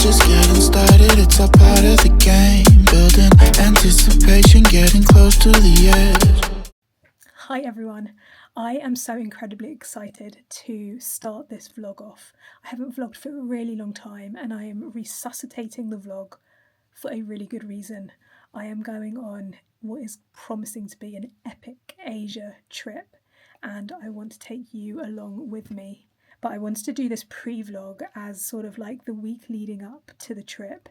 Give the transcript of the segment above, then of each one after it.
just getting started, it's all part of the game. Building anticipation, getting close to the edge. Hi everyone, I am so incredibly excited to start this vlog off. I haven't vlogged for a really long time and I am resuscitating the vlog for a really good reason. I am going on what is promising to be an epic Asia trip and I want to take you along with me. But I wanted to do this pre-vlog as sort of like the week leading up to the trip,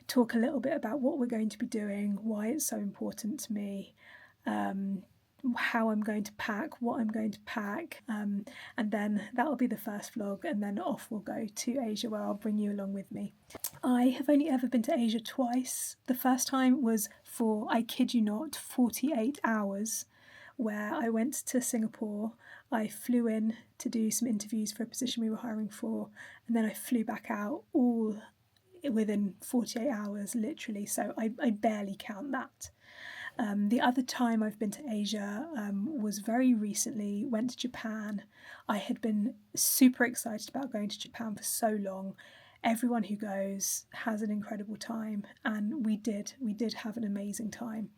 talk a little bit about what we're going to be doing, why it's so important to me, how I'm going to pack, what I'm going to pack, and then that'll be the first vlog, and then off we'll go to Asia where I'll bring you along with me. I have only ever been to Asia twice. The first time was for, I kid you not, 48 hours, where I went to Singapore. I flew in to do some interviews for a position we were hiring for, and then I flew back out all within 48 hours, literally, so I barely count that. The other time I've been to Asia was very recently, went to Japan. I had been super excited about going to Japan for so long. Everyone who goes has an incredible time, and we did have an amazing time.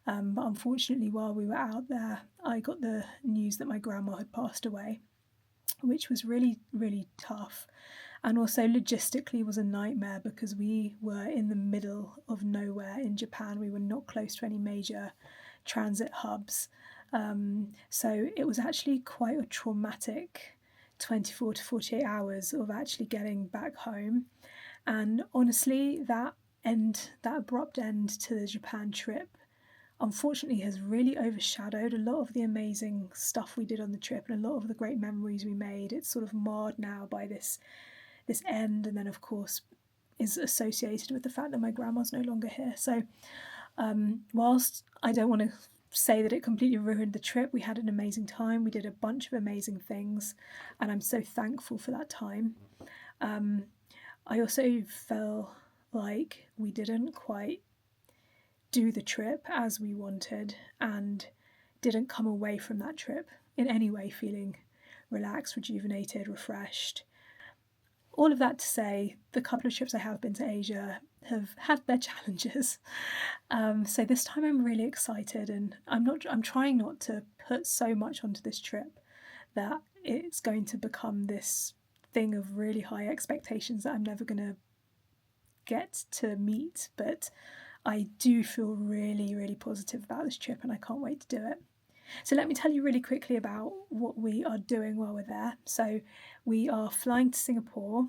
But unfortunately, while we were out there, I got the news that my grandma had passed away, which was really, really tough. And also logistically was a nightmare because we were in the middle of nowhere in Japan. We were not close to any major transit hubs. So it was actually quite a traumatic 24 to 48 hours of actually getting back home. And honestly, that abrupt end to the Japan trip unfortunately has really overshadowed a lot of the amazing stuff we did on the trip and a lot of the great memories we made. It's sort of marred now by this end, and then of course is associated with the fact that my grandma's no longer here. So whilst I don't want to say that it completely ruined the trip, we had an amazing time. We did a bunch of amazing things and I'm so thankful for that time. I also felt like we didn't quite do the trip as we wanted and didn't come away from that trip in any way feeling relaxed, rejuvenated, refreshed. All of that to say, the couple of trips I have been to Asia have had their challenges. So this time I'm really excited, and I'm trying not to put so much onto this trip that it's going to become this thing of really high expectations that I'm never going to get to meet. But I do feel really, really positive about this trip and I can't wait to do it. So let me tell you really quickly about what we are doing while we're there. So we are flying to Singapore,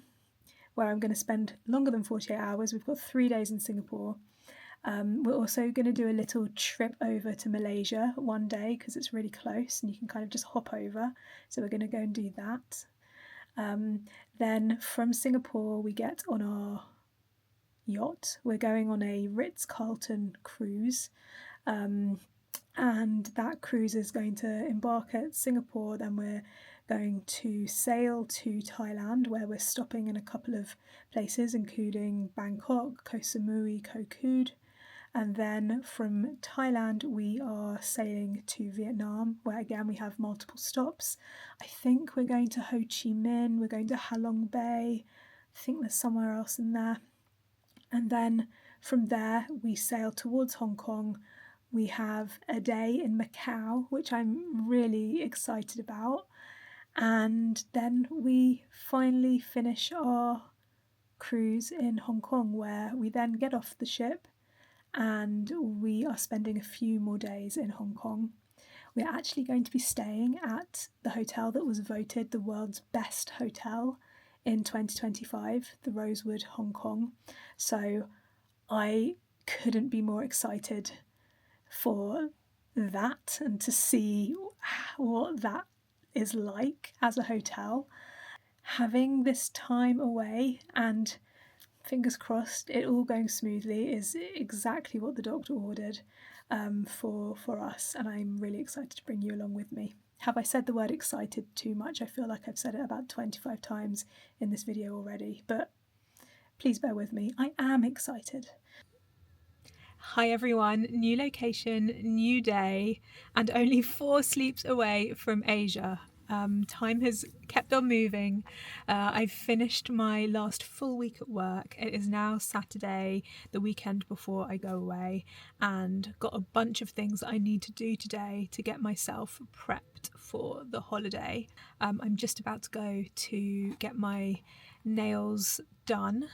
where I'm going to spend longer than 48 hours. We've got 3 days in Singapore. We're also going to do a little trip over to Malaysia one day because it's really close and you can kind of just hop over. So we're going to go and do that. Then from Singapore, we get on our yacht. We're going on a Ritz-Carlton cruise. And that cruise is going to embark at Singapore. Then we're going to sail to Thailand, where we're stopping in a couple of places, including Bangkok, Koh Samui, Koh Kood. And then from Thailand, we are sailing to Vietnam, where again we have multiple stops. I think we're going to Ho Chi Minh, we're going to Halong Bay. I think there's somewhere else in there. And then from there, we sail towards Hong Kong. We have a day in Macau, which I'm really excited about. And then we finally finish our cruise in Hong Kong, where we then get off the ship and we are spending a few more days in Hong Kong. We're actually going to be staying at the hotel that was voted the world's best hotel in 2025, the Rosewood Hong Kong. So I couldn't be more excited for that and to see what that is like as a hotel. Having this time away and fingers crossed it all going smoothly is exactly what the doctor ordered for us, and I'm really excited to bring you along with me. Have I said the word excited too much? I feel like I've said it about 25 times in this video already, but please bear with me. I am excited. Hi everyone, new location, new day, and only 4 sleeps away from Asia. Time has kept on moving. I've finished my last full week at work. It is now Saturday, the weekend before I go away, and got a bunch of things that I need to do today to get myself prepped for the holiday. I'm just about to go to get my nails done,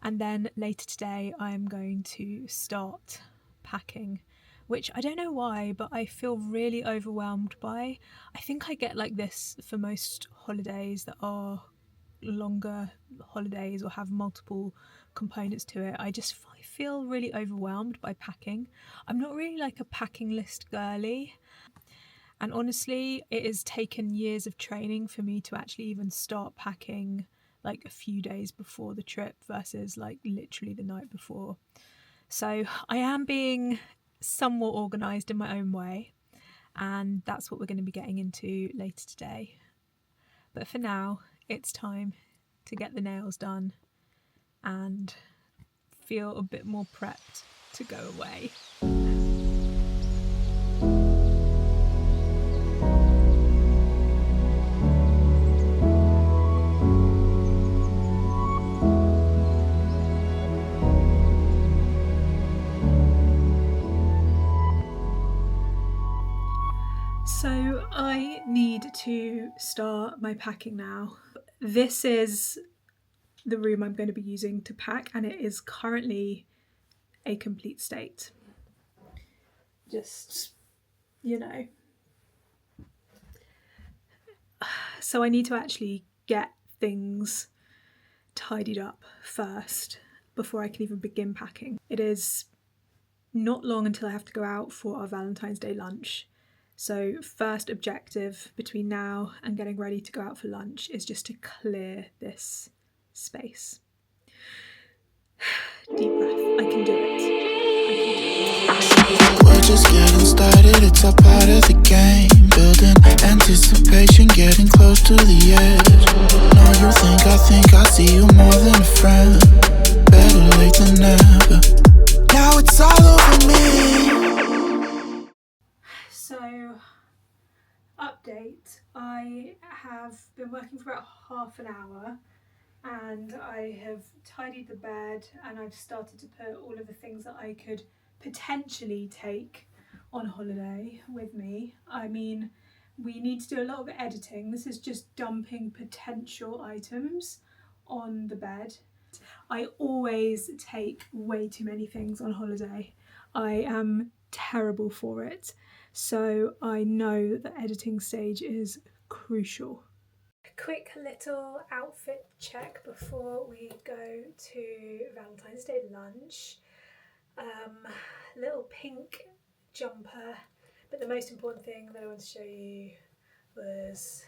and then later today I'm going to start packing, which I don't know why, but I feel really overwhelmed by. I think I get like this for most holidays that are longer holidays or have multiple components to it. I just feel really overwhelmed by packing. I'm not really like a packing list girly. And honestly, it has taken years of training for me to actually even start packing like a few days before the trip versus like literally the night before. So I am being somewhat organised in my own way, and that's what we're going to be getting into later today. But for now, it's time to get the nails done and feel a bit more prepped to go away. So I need to start my packing now. This is the room I'm going to be using to pack, and it is currently a complete state. Just, you know. So I need to actually get things tidied up first before I can even begin packing. It is not long until I have to go out for our Valentine's Day lunch. So first objective between now and getting ready to go out for lunch is just to clear this space. Deep breath. I can do it. We're just getting started, it's a part of the game. Building anticipation, getting close to the edge. No, you think I see you more than a friend. Better late than never. Now it's all over me. So, update. I have been working for about half an hour, and I have tidied the bed, and I've started to put all of the things that I could potentially take on holiday with me. I mean, we need to do a lot of editing. This is just dumping potential items on the bed. I always take way too many things on holiday. I am terrible for it. So I know that the editing stage is crucial. Quick little outfit check before we go to Valentine's Day lunch. Little pink jumper, but the most important thing that I want to show you was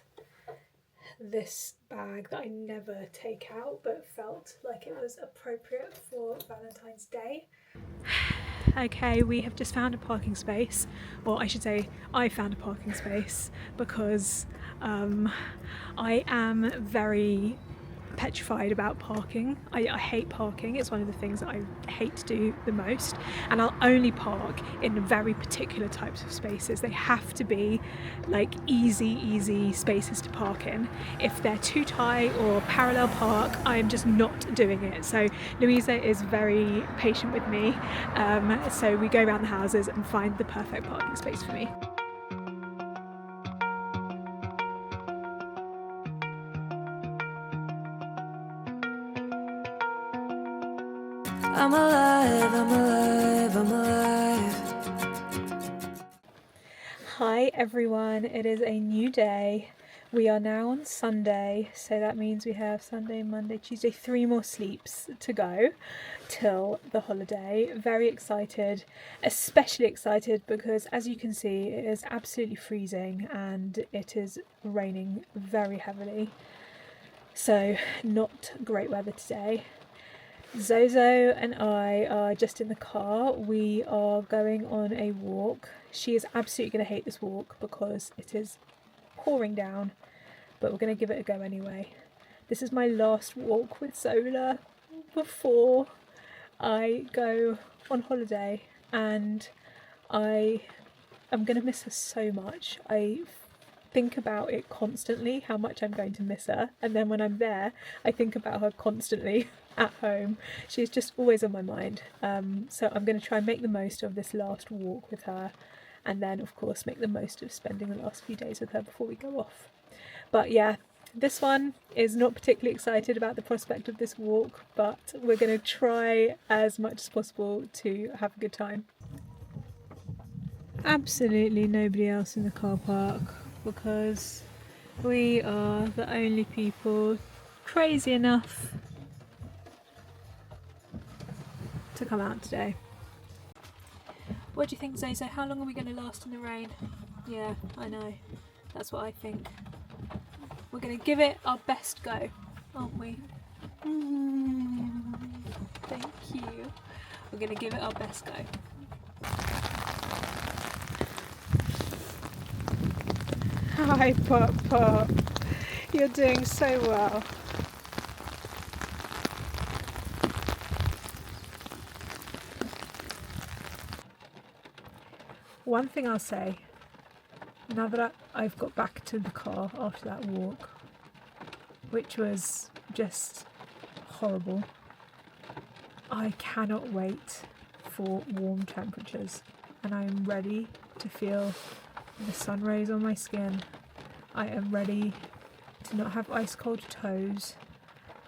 this bag that I never take out but felt like it was appropriate for Valentine's Day. Okay, we have just found a parking space, or I should say I found a parking space because I am very petrified about parking. I hate parking. It's one of the things that I hate to do the most, and I'll only park in very particular types of spaces. They have to be like easy spaces to park in. If they're too tight or parallel park, I'm just not doing it. So Louisa is very patient with me, so we go around the houses and find the perfect parking space for me. I'm alive, I'm alive, I'm alive. Hi everyone, it is a new day. We are now on Sunday, so that means we have Sunday, Monday, Tuesday, 3 more sleeps to go till the holiday. Very excited, especially excited because as you can see it is absolutely freezing and it is raining very heavily. So not great weather today. Zozo and I are just in the car. We are going on a walk. She is absolutely going to hate this walk because it is pouring down, but we're going to give it a go anyway. This is my last walk with Zola before I go on holiday, and I am going to miss her so much. I think about it constantly, how much I'm going to miss her. And then when I'm there, I think about her constantly at home. She's just always on my mind. So I'm going to try and make the most of this last walk with her. And then, of course, make the most of spending the last few days with her before we go off. But yeah, this one is not particularly excited about the prospect of this walk, but we're going to try as much as possible to have a good time. Absolutely nobody else in the car park because we are the only people crazy enough to come out today. What do you think, Zozo? How long are we going to last in the rain? Yeah, I know. That's what I think. We're going to give it our best go, aren't we? Thank you. We're going to give it our best go. Hi, Pop Pop. You're doing so well. One thing I'll say, now that I've got back to the car after that walk, which was just horrible, I cannot wait for warm temperatures, and I am ready to feel the sun rays on my skin. I am ready to not have ice cold toes.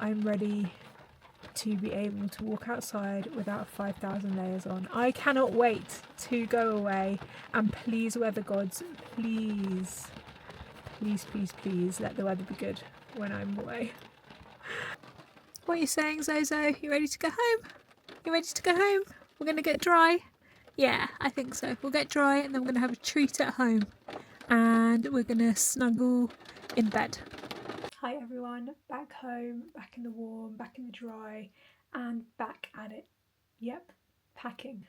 I'm ready to be able to walk outside without 5,000 layers on. I cannot wait to go away, and please, weather gods, please, please, please, please let the weather be good when I'm away. What are you saying, Zozo? You ready to go home? You ready to go home? We're going to get dry? Yeah, I think so. We'll get dry and then we're going to have a treat at home. And we're going to snuggle in bed. Hi everyone, back home, back in the warm, back in the dry, and back at it. Yep, packing.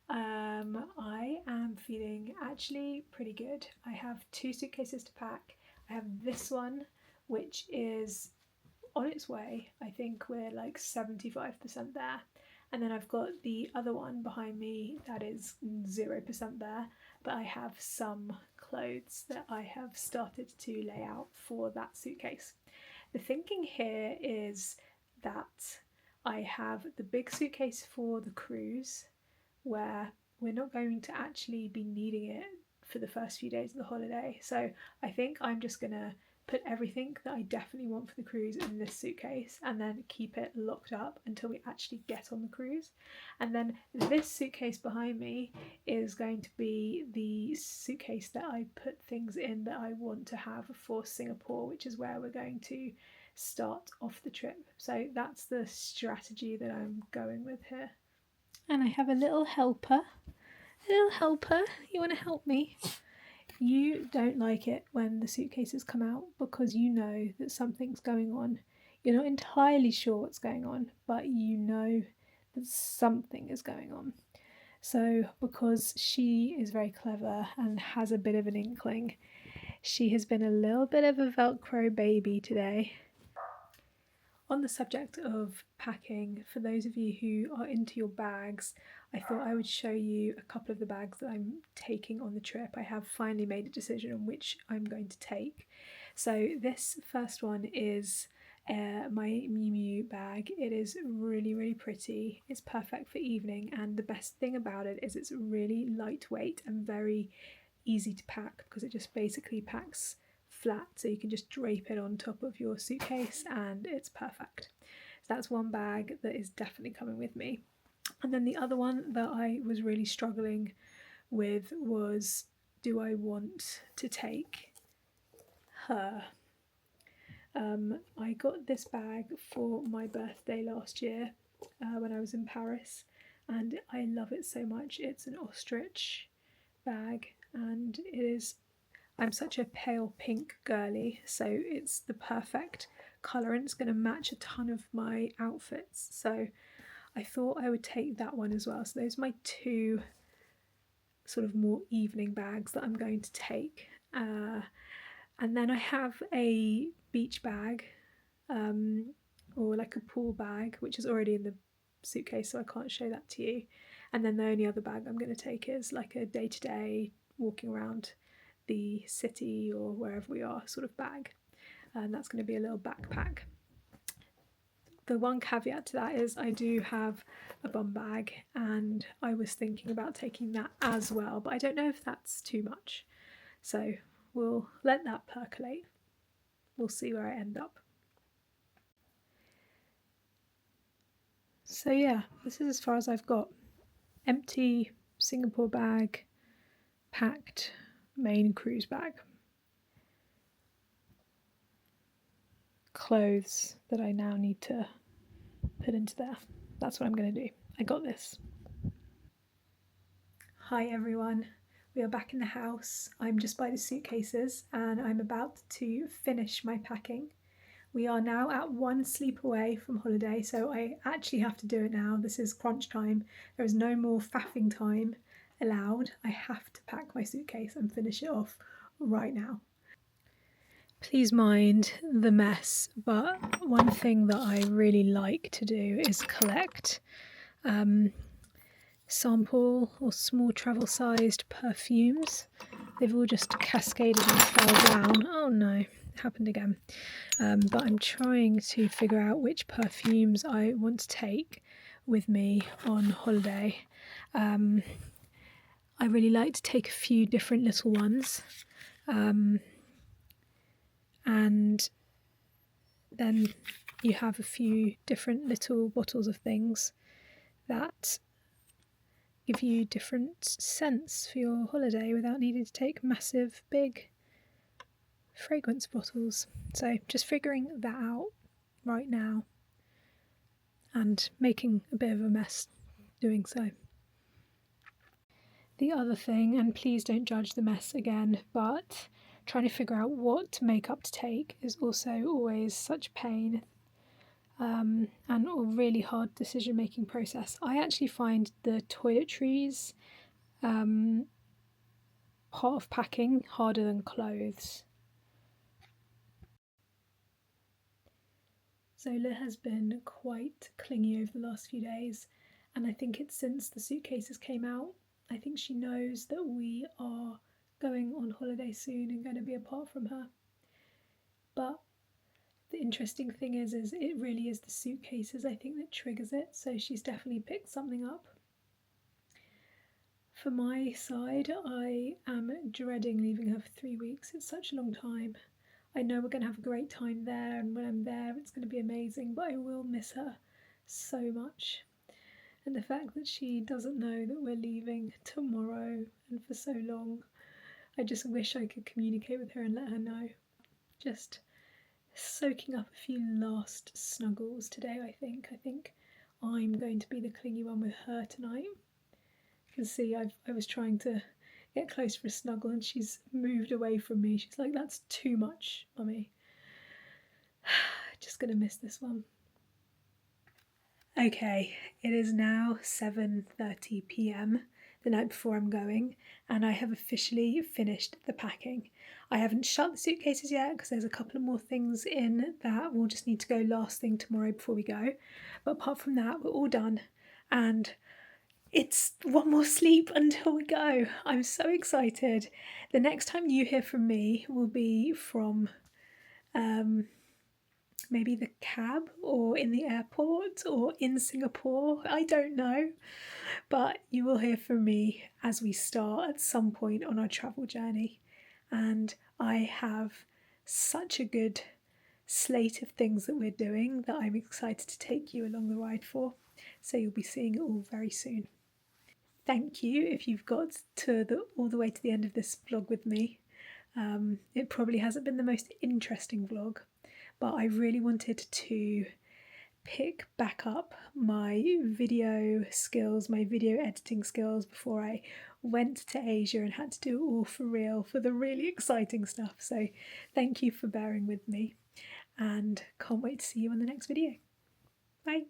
I am feeling actually pretty good. I have 2 suitcases to pack. I have this one, which is on its way. I think we're like 75% there. And then I've got the other one behind me that is 0% there, but I have some clothes that I have started to lay out for that suitcase. The thinking here is that I have the big suitcase for the cruise, where we're not going to actually be needing it for the first few days of the holiday. So I think I'm just gonna put everything that I definitely want for the cruise in this suitcase and then keep it locked up until we actually get on the cruise. And then this suitcase behind me is going to be the suitcase that I put things in that I want to have for Singapore, which is where we're going to start off the trip. So that's the strategy that I'm going with here. And I have a little helper. A little helper, you want to help me? You don't like it when the suitcases come out because you know that something's going on. You're not entirely sure what's going on, but you know that something is going on. So, because she is very clever and has a bit of an inkling, she has been a little bit of a Velcro baby today. On the subject of packing, for those of you who are into your bags, I thought I would show you a couple of the bags that I'm taking on the trip. I have finally made a decision on which I'm going to take. So this first one is my Miu Miu bag. It is really, really pretty. It's perfect for evening, and the best thing about it is it's really lightweight and very easy to pack because it just basically packs flat, so you can just drape it on top of your suitcase and it's perfect. So that's one bag that is definitely coming with me. And then the other one that I was really struggling with was, do I want to take her? I got this bag for my birthday last year when I was in Paris, and I love it so much. It's an ostrich bag, and it is, I'm such a pale pink girly, so it's the perfect colour and it's going to match a ton of my outfits. So I thought I would take that one as well. So those are my 2 sort of more evening bags that I'm going to take. And then I have a beach bag, or like a pool bag, which is already in the suitcase, so I can't show that to you. And then the only other bag I'm going to take is like a day-to-day walking around the city or wherever we are sort of bag, and that's going to be a little backpack. The one caveat to that is I do have a bum bag, and I was thinking about taking that as well, but I don't know if that's too much, so we'll let that percolate. We'll see where I end up. So yeah, this is as far as I've got. Empty Singapore bag, packed main cruise bag. Clothes that I now need to put into there. That's what I'm going to do. I got this. Hi everyone, we are back in the house. I'm just by the suitcases and I'm about to finish my packing. We are now at one sleep away from holiday, so I actually have to do it now. This is crunch time. There is no more faffing time allowed. I have to pack my suitcase and finish it off right now. Please mind the mess, but one thing that I really like to do is collect sample or small travel sized perfumes. They've all just cascaded and fell down. Oh no, it happened again. But I'm trying to figure out which perfumes I want to take with me on holiday. I really like to take a few different little ones, and then you have a few different little bottles of things that give you different scents for your holiday without needing to take massive big fragrance bottles. So just figuring that out right now and making a bit of a mess doing so. The other thing, and please don't judge the mess again, but trying to figure out what makeup to take is also always such pain and a really hard decision making process. I actually find the toiletries part of packing harder than clothes. Zola has been quite clingy over the last few days, and I think it's since the suitcases came out. I think she knows that we are going on holiday soon and going to be apart from her. But the interesting thing is it really is the suitcases, I think, that triggers it. So she's definitely picked something up. For my side, I am dreading leaving her for 3 weeks. It's such a long time. I know we're going to have a great time there, and when I'm there, it's going to be amazing, but I will miss her so much. And the fact that she doesn't know that we're leaving tomorrow and for so long, I just wish I could communicate with her and let her know. Just soaking up a few last snuggles today, I think. I think I'm going to be the clingy one with her tonight. You can see I was trying to get close for a snuggle and she's moved away from me. She's like, that's too much, mummy. Just gonna miss this one. Okay, it is now 7:30 p.m, the night before I'm going, and I have officially finished the packing. I haven't shut the suitcases yet because there's a couple of more things in that we'll just need to go last thing tomorrow before we go. But apart from that, we're all done, and it's one more sleep until we go. I'm so excited. The next time you hear from me will be from maybe the cab or in the airport or in Singapore. I don't know. But you will hear from me as we start at some point on our travel journey. And I have such a good slate of things that we're doing that I'm excited to take you along the ride for. So you'll be seeing it all very soon. Thank you if you've got to all the way to the end of this vlog with me. It probably hasn't been the most interesting vlog, but I really wanted to pick back up my video skills, my video editing skills before I went to Asia and had to do it all for real for the really exciting stuff. So thank you for bearing with me and can't wait to see you on the next video. Bye.